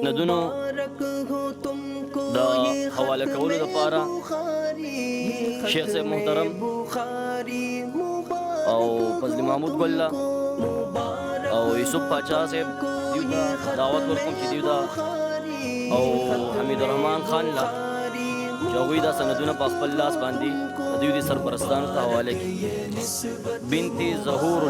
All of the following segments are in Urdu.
ندونو دا حوالہ کولو دا پارا شیخ صاحب محترم او فضل محمود گلہ او یوسف پاچا صاحب دیو دا دعوت ورکم چی دیو دا او حمید الرحمن خان لا چاوی دا سندونه په خپل لاس باندې دیو دي سرپرستانو ته حواله کی بنت ظهور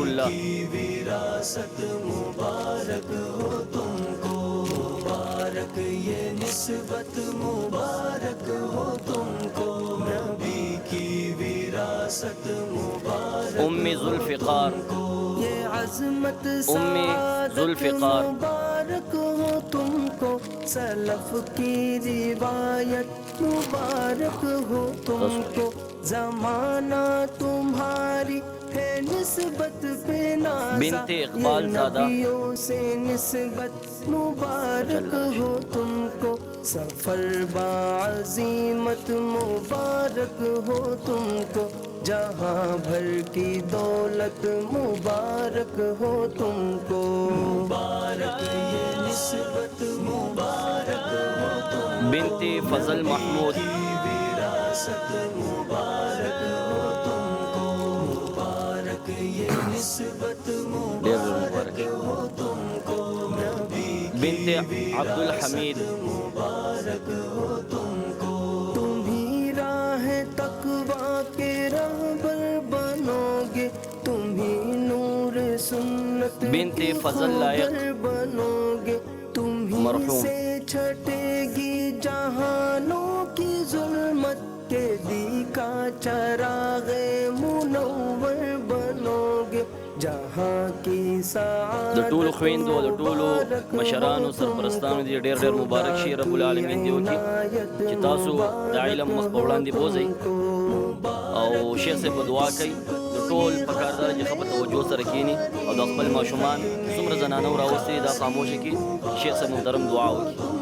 الله وراثت مبارک ہو تم کو مبارک یہ نسبت مبارک ہو تم کو نبی کی وراثت مبارک ام ذوالفقار یہ عظمت ام ذوالفقار مبارک ہو تم کو سلف کی روایت مبارک ہو تم کو زمانہ تمہاری ہے نسبت پہ نازا بنت اقبال زادہ نبیوں سے نسبت مبارک ہو تم کو سفر باعظیمت مبارک ہو تم کو جہاں بھر کی دولت مبارک ہو تم کو مبارک یہ نسبت مبارک ہو تم بنت فضل محمود وراثت مبارک ہو تم کو مبارک یہ نسبت مبارک ہو تم کو نبی بنت عبد الحمید مبارک ہو تم کو تم ہی راہ تقویٰ کے رہبر بنو گے تم ہی نور سنت بنت کی فضل لائق خوبر بنو گے تم ہی مرحوم سے چھٹے گی جہانوں کی ظلمت کے دی کا چراغ منور بنو گے جہاں کی د سعادت ټولو خویندو د ټولو مشرانو سرپرستانو دی ډېر ډېر مبارک شي رب العالمین دی وکړي چې تاسو د علم مخ په وړاندې بوځئ او شیخ صاحب په دعا کوي د ټول پکار دا چې ښه په توجه سره کښېني او د خپل ماشومان څومره زنانه راوستي دا خاموشه کړي شیخ صاحب محترم دعا وکړي